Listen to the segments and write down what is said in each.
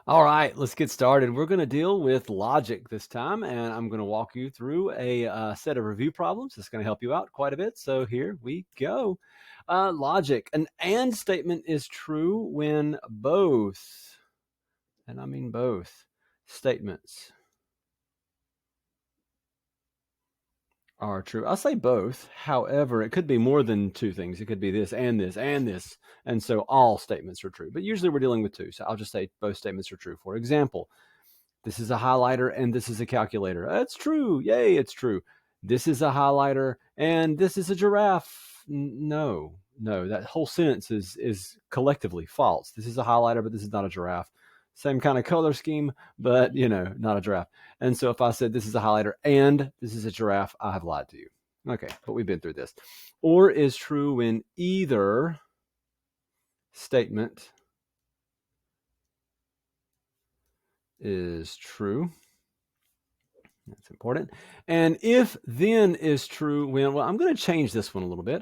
All right, let's get started. We're going to deal with logic this time, and I'm going to walk you through a set of review problems. That's going to help you out quite a bit. So here we go. Logic. An and statement is true when both, and I mean both, statements are true. I'll say both. However, it could be more than two things. It could be this and this and this. And so all statements are true. But usually we're dealing with two. So I'll just say both statements are true. For example, this is a highlighter and this is a calculator. That's true. Yay, it's true. This is a highlighter and this is a giraffe. No, no, that whole sentence is collectively false. This is a highlighter, but this is not a giraffe. Same kind of color scheme, but not a giraffe. And so if I said this is a highlighter and this is a giraffe, I have lied to you. Okay, but we've been through this. Or is true when either statement is true. That's important. And if then is true when, well, I'm going to change this one a little bit.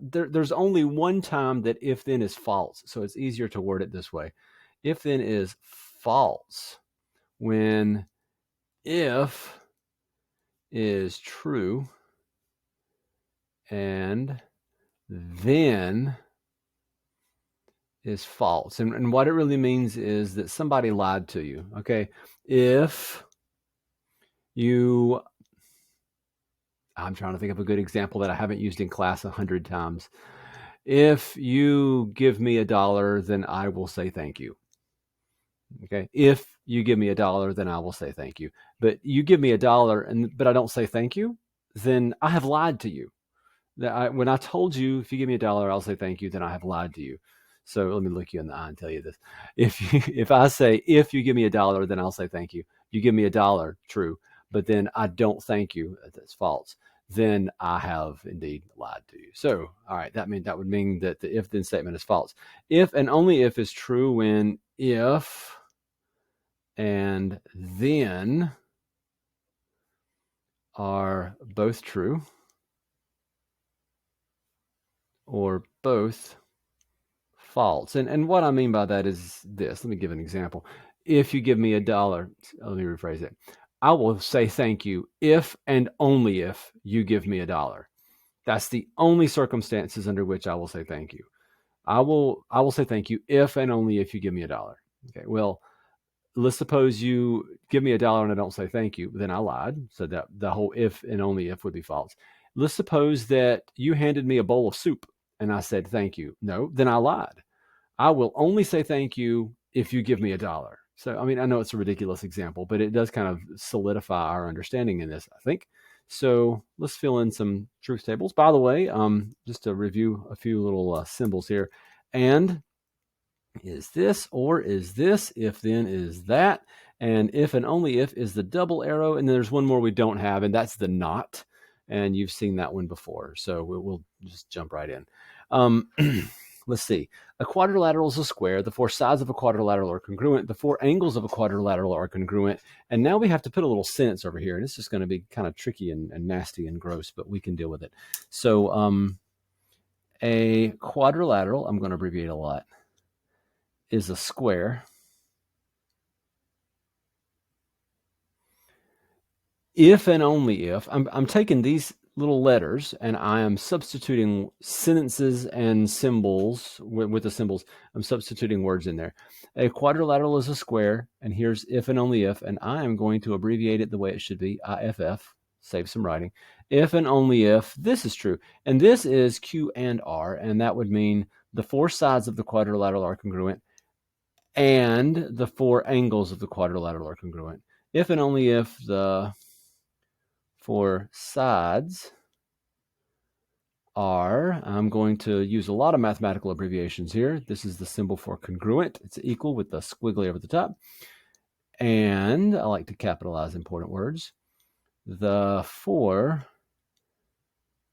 There's only one time that if then is false. So it's easier to word it this way. If then is false when if is true and then is false. And what it really means is that somebody lied to you. Okay. If you, I'm trying to think of a good example that I haven't used in class 100 times. If you give me $1, then I will say thank you. Okay. If you give me $1, then I will say thank you. But you give me $1, but I don't say thank you, then I have lied to you. When I told you if you give me $1, I'll say thank you, then I have lied to you. So let me look you in the eye and tell you this. If I say if you give me $1, then I'll say thank you. You give me $1, true, but then I don't thank you. That's false. Then I have indeed lied to you. So, all right, that would mean that the if then statement is false. If and only if is true when if and then are both true or both false. And what I mean by that is this. Let me give an example. If you give me $1, let me rephrase it. I will say thank you if and only if you give me $1. That's the only circumstances under which I will say thank you. I will say thank you if and only if you give me $1. Okay. Well, let's suppose you give me $1 and I don't say thank you, then I lied. So that the whole if and only if would be false. Let's suppose that you handed me a bowl of soup and I said thank you. No, then I lied. I will only say thank you if you give me $1. So, I mean, I know it's a ridiculous example, but it does kind of solidify our understanding in this, I think. So let's fill in some truth tables. By the way, just to review a few little symbols here. And is this, or is this, if then is that, and if and only if is the double arrow, and then there's one more we don't have, and that's the not, and you've seen that one before, so we'll just jump right in. Let's see. A quadrilateral is a square. The four sides of a quadrilateral are congruent. The four angles of a quadrilateral are congruent. And now we have to put a little sentence over here, and it's just going to be kind of tricky and nasty and gross, but we can deal with it. So a quadrilateral, I'm going to abbreviate a lot, is a square. If and only if, I'm taking these little letters and I am substituting sentences and symbols with the symbols. I'm substituting words in there. A quadrilateral is a square, and here's if and only if, and I am going to abbreviate it the way it should be, IFF, save some writing. If and only if this is true. And this is Q and R, and that would mean the four sides of the quadrilateral are congruent and the four angles of the quadrilateral are congruent. If and only if the four sides are, I'm going to use a lot of mathematical abbreviations here. This is the symbol for congruent. It's equal with the squiggly over the top. And I like to capitalize important words. The four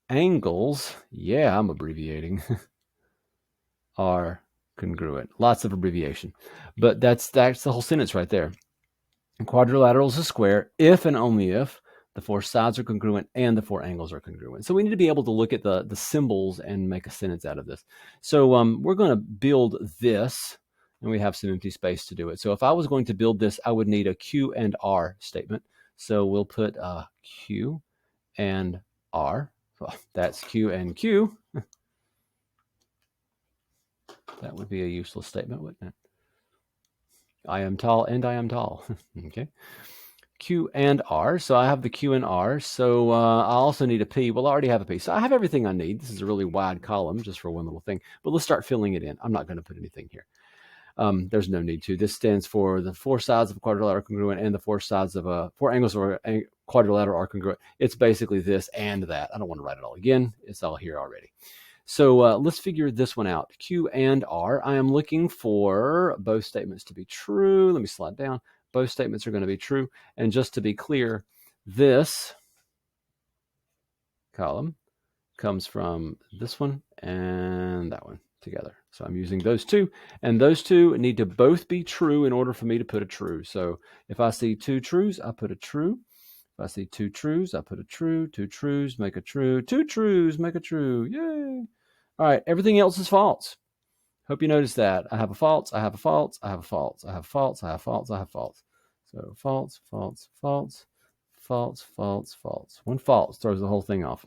angles, yeah, I'm abbreviating, are congruent. Lots of abbreviation. But that's the whole sentence right there. A quadrilateral is a square if and only if the four sides are congruent and the four angles are congruent. So we need to be able to look at the symbols and make a sentence out of this. So we're going to build this and we have some empty space to do it. So if I was going to build this, I would need a Q and R statement. So we'll put Q and R. Well, that's Q and Q. That would be a useless statement, wouldn't it? I am tall and I am tall. Okay. Q and R. So I have the Q and R. So I also need a P. Well, I already have a P. So I have everything I need. This is a really wide column just for one little thing. But let's start filling it in. I'm not going to put anything here. There's no need to. This stands for the four sides of a quadrilateral congruent and the four angles of a quadrilateral are congruent. It's basically this and that. I don't want to write it all again. It's all here already. So let's figure this one out. Q and R. I am looking for both statements to be true. Let me slide down. Both statements are going to be true. And just to be clear, this column comes from this one and that one together. So I'm using those two, and those two need to both be true in order for me to put a true. So if I see two trues, I put a true. If I see two trues, I put a true. Two trues make a true. Two trues make a true. Yay! All right, everything else is false. Hope you noticed that. I have a false, I have a false, I have a false, I have false, I have false, I have false. So false, false, false, false, false, false. One false throws the whole thing off.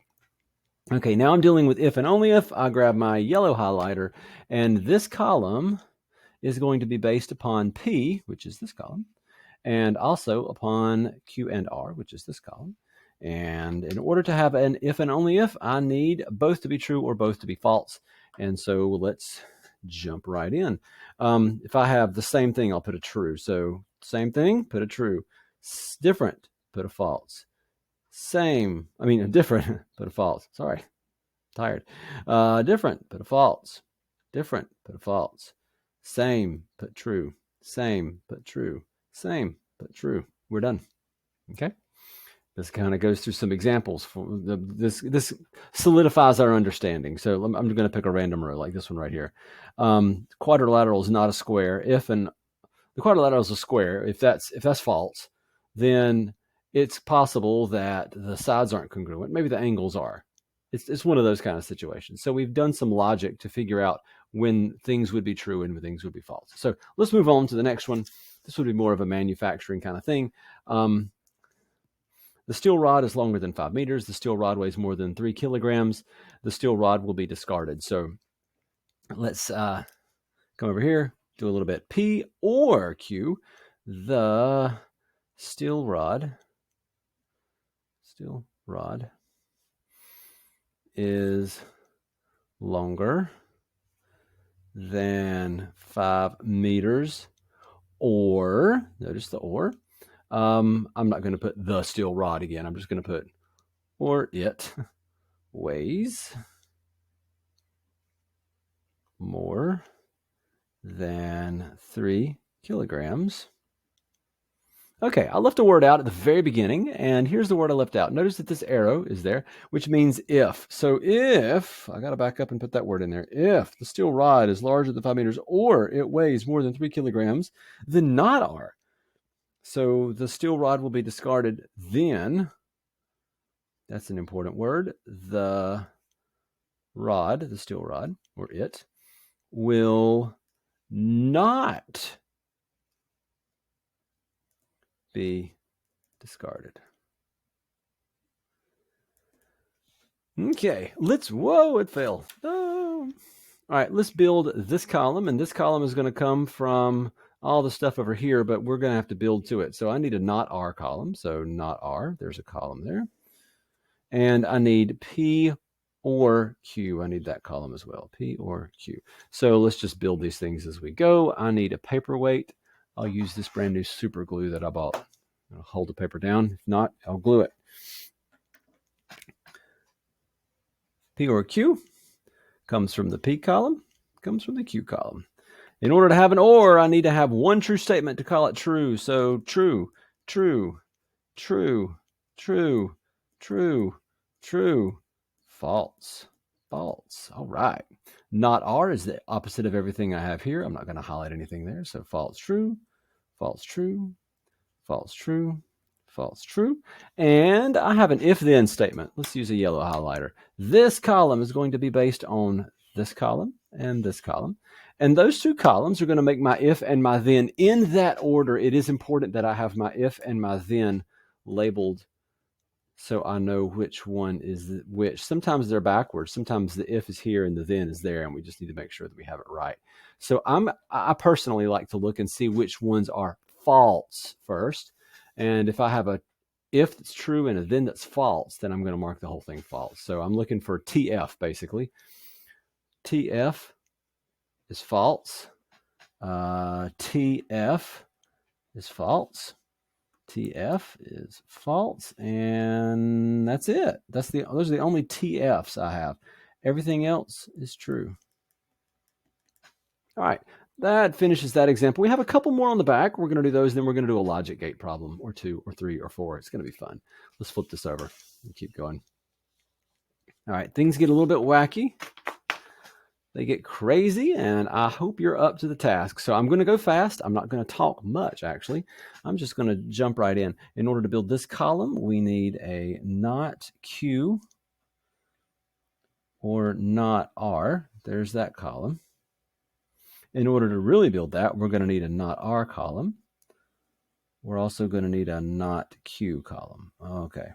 Okay, now I'm dealing with if and only if. I grab my yellow highlighter, and this column is going to be based upon P, which is this column, and also upon Q and R, which is this column. And in order to have an if and only if, I need both to be true or both to be false. And so let's jump right in. If I have the same thing, I'll put a true. So same thing, put a true. Different, put a false. Different, put a false. Sorry, tired. Different, put a false. Different, put a false. Same, put true. Same, put true. Same, put true. We're done. Okay. This kind of goes through some examples. This solidifies our understanding. So I'm going to pick a random row like this one right here. Quadrilateral is not a square. If the quadrilateral is a square, if that's false, then it's possible that the sides aren't congruent. Maybe the angles are. It's one of those kind of situations. So we've done some logic to figure out when things would be true and when things would be false. So let's move on to the next one. This would be more of a manufacturing kind of thing. The steel rod is longer than 5 meters. The steel rod weighs more than 3 kilograms. The steel rod will be discarded. So let's come over here, do a little bit. P or Q, the steel rod is longer than 5 meters, or, notice the or, I'm not going to put the steel rod again. I'm just going to put, or it weighs more than 3 kilograms. Okay, I left a word out at the very beginning, and here's the word I left out. Notice that this arrow is there, which means if. So if, I got to back up and put that word in there, if the steel rod is larger than 5 meters or it weighs more than 3 kilograms, then not are. So the steel rod will be discarded then. That's an important word. The rod, the steel rod, or it, will not be discarded. Okay, whoa, it fell. Oh. All right, let's build this column, and this column is going to come from all the stuff over here, but we're going to have to build to it. So I need a not R column. So not R, there's a column there. And I need P or Q. I need that column as well, P or Q. So let's just build these things as we go. I need a paperweight. I'll use this brand new super glue that I bought. I'll hold the paper down. If not, I'll glue it. P or Q comes from the P column, comes from the Q column. In order to have an or, I need to have one true statement to call it true. So true, true, true, true, true, true, false, false. All right. Not R is the opposite of everything I have here. I'm not going to highlight anything there. So false, true, false, true, false, true, false, true. And I have an if-then statement. Let's use a yellow highlighter. This column is going to be based on this column and this column. And those two columns are going to make my if and my then in that order. It is important that I have my if and my then labeled so I know which one is which. Sometimes they're backwards. Sometimes the if is here and the then is there, and we just need to make sure that we have it right. So I personally like to look and see which ones are false first. And if I have a if that's true and a then that's false, then I'm going to mark the whole thing false. So I'm looking for TF basically. TF is false. TF is false. TF is false, and that's it. Those are the only TFs I have. Everything else is true. All right, that finishes that example. We have a couple more on the back. We're going to do those, then we're going to do a logic gate problem, or 2, or 3, or 4. It's going to be fun. Let's flip this over and keep going. All right, things get a little bit wacky. They get crazy, and I hope you're up to the task. So I'm going to go fast. I'm not going to talk much, actually. I'm just going to jump right in. In order to build this column, we need a not Q or not R. There's that column. In order to really build that, we're going to need a not R column. We're also going to need a not Q column. Okay.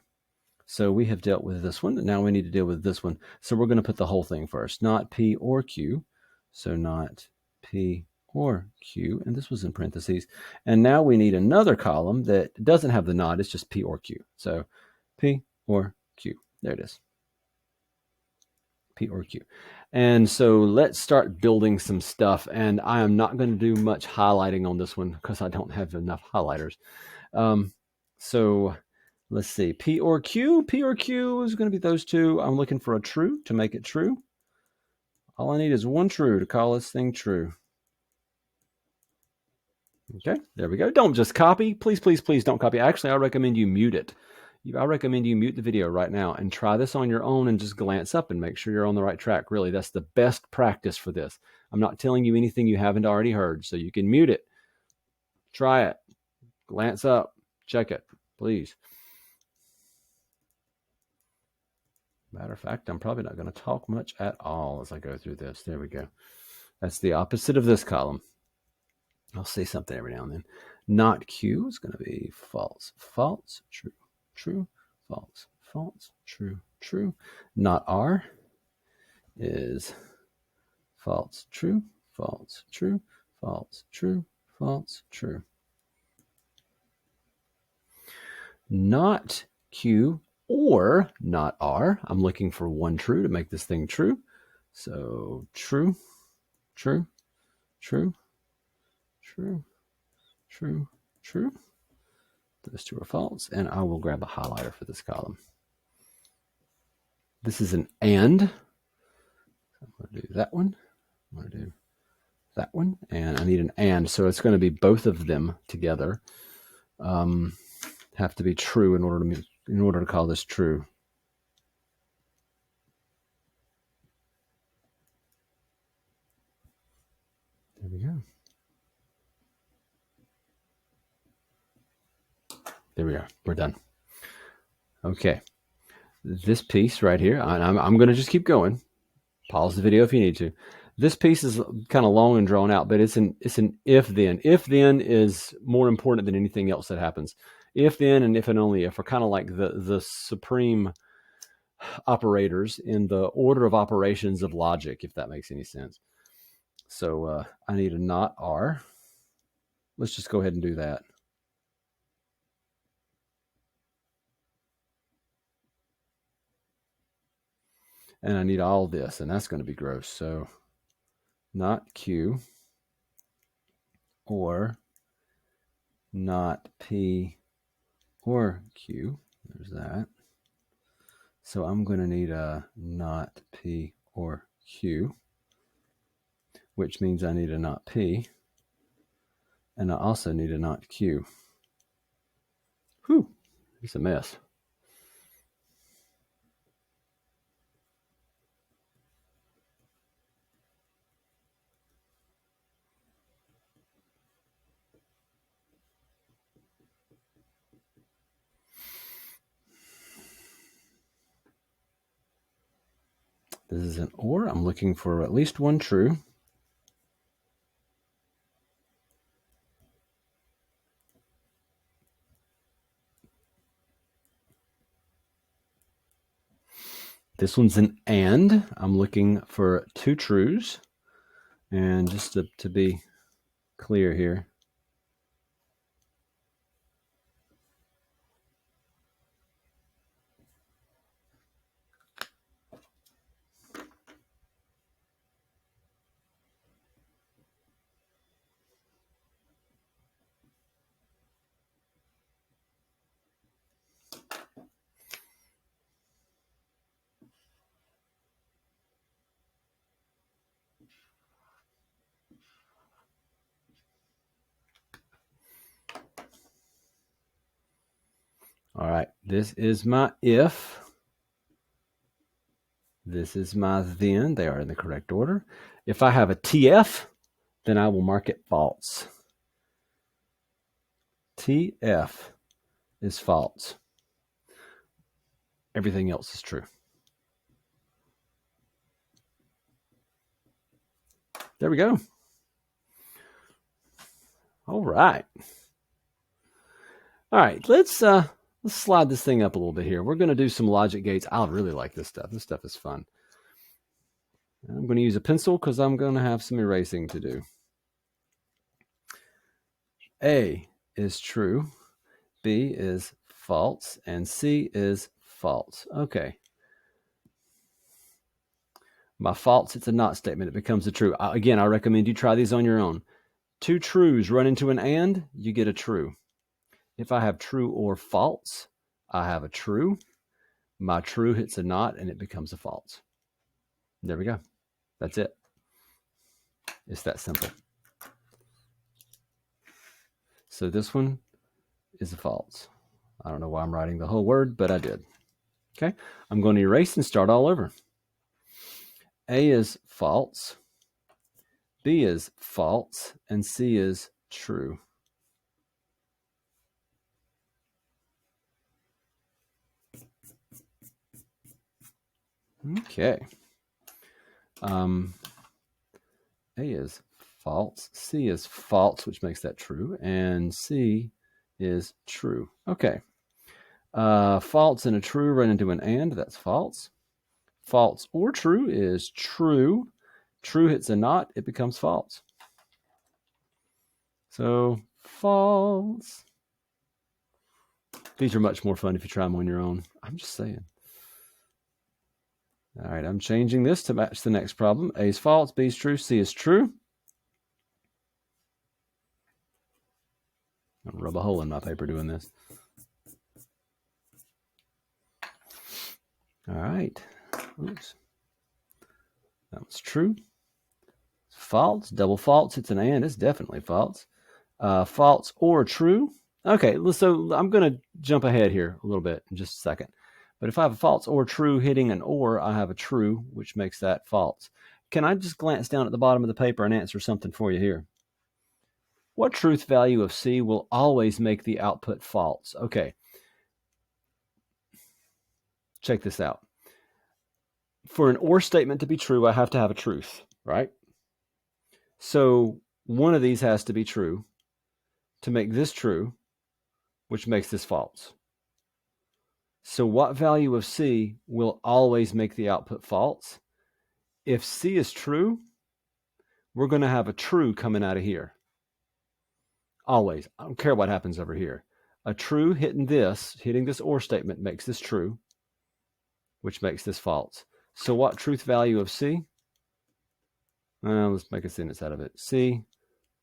So we have dealt with this one. Now we need to deal with this one. So we're going to put the whole thing first. Not P or Q. So not P or Q. And this was in parentheses. And now we need another column that doesn't have the not. It's just P or Q. So P or Q. There it is. P or Q. And so let's start building some stuff. And I am not going to do much highlighting on this one because I don't have enough highlighters. So let's see, P or Q. P or Q is going to be those two. I'm looking for a true to make it true. All I need is one true to call this thing true. Okay, there we go. Don't just copy. Please, please, please don't copy. Actually, I recommend you mute it. I recommend you mute the video right now and try this on your own and just glance up and make sure you're on the right track. Really, that's the best practice for this. I'm not telling you anything you haven't already heard, so you can mute it. Try it. Glance up. Check it, please. Matter of fact, I'm probably not going to talk much at all as I go through this. There we go. That's the opposite of this column. I'll say something every now and then. Not Q is going to be false, false, true, true, false, false, true, true. Not R is false, true, false, true, false, true, false, true. Not Q or not R. I'm looking for one true to make this thing true. So true, true, true, true, true, true. Those two are false, and I will grab a highlighter for this column. This is an and. I'm going to do that one. I'm going to do that one, and I need an and, so it's going to be both of them together. Have to be true in order to call this true. There we go. There we are. We're done. Okay. This piece right here, I'm going to just keep going. Pause the video if you need to. This piece is kind of long and drawn out, but it's an if then. If then is more important than anything else that happens. If then and if and only if are kind of like the supreme operators in the order of operations of logic, if that makes any sense. So I need a not R. Let's just go ahead and do that. And I need all this, and that's going to be gross. So not Q or not P or Q. There's that. So I'm going to need a not P or Q, which means I need a not P, and I also need a not Q. Whew, it's a mess. This is an or. I'm looking for at least one true. This one's an and. I'm looking for two trues. And just to be clear here. All right, this is my if. This is my then. They are in the correct order. If I have a TF, then I will mark it false. TF is false. Everything else is true. There we go. All right. All right, let's slide this thing up a little bit here. We're going to do some logic gates. I really like this stuff. This stuff is fun. I'm going to use a pencil because I'm going to have some erasing to do. A is true, B is false, and C is false. Okay. By false, it's a not statement. It becomes a true. Again, I recommend you try these on your own. Two trues run into an and, you get a true. If I have true or false, I have a true. My true hits a not, and it becomes a false. There we go. That's it. It's that simple. So this one is a false. I don't know why I'm writing the whole word, but I did. Okay, I'm going to erase and start all over. A is false, B is false, and C is true. Okay. A is false, C is false, which makes that true, and C is true. Okay. False and a true run into an and, that's false. False or true is true. True hits a not, it becomes false. So false. These are much more fun if you try them on your own. I'm just saying. All right, I'm changing this to match the next problem. A is false, B is true, C is true. I'll rub a hole in my paper doing this. All right. Oops. That was true. False, double false, it's an and, it's definitely false. False or true. Okay, so I'm going to jump ahead here a little bit in just a second. But if I have a false or true hitting an or, I have a true, which makes that false. Can I just glance down at the bottom of the paper and answer something for you here? What truth value of C will always make the output false? Okay. Check this out. For an or statement to be true, I have to have a truth, right? So one of these has to be true to make this true, which makes this false. So what value of C will always make the output false? If C is true, we're going to have a true coming out of here. Always. I don't care what happens over here. A true hitting this or statement makes this true, which makes this false. So what truth value of C? Let's make a sentence out of it. C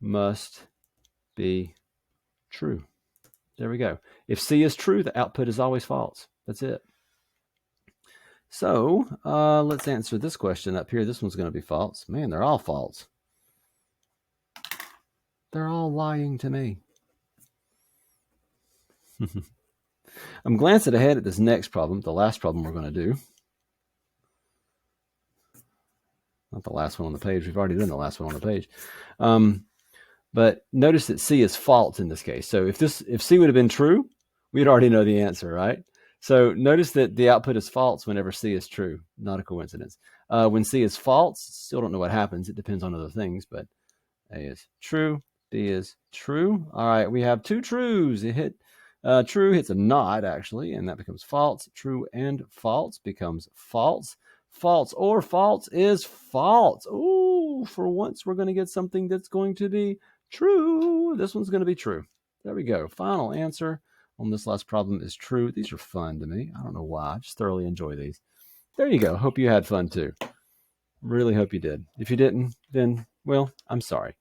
must be true. There we go. If C is true, the output is always false. That's it. So let's answer this question up here. This one's going to be false. Man, they're all false. They're all lying to me. I'm glancing ahead at this next problem, the last problem we're going to do. Not the last one on the page. We've already done the last one on the page. But notice that C is false in this case. So if C would have been true, we'd already know the answer, right? So notice that the output is false whenever C is true. Not a coincidence. When C is false, still don't know what happens. It depends on other things, but A is true, B is true. All right, we have two trues. It hit True hits a not, actually, and that becomes false. True and false becomes false. False or false is false. Ooh, for once we're going to get something that's going to be true. This one's going to be true. There we go. Final answer on this last problem is true. These are fun to me. I don't know why. I just thoroughly enjoy these. There you go. Hope you had fun too. Really hope you did. If you didn't, then, well, I'm sorry.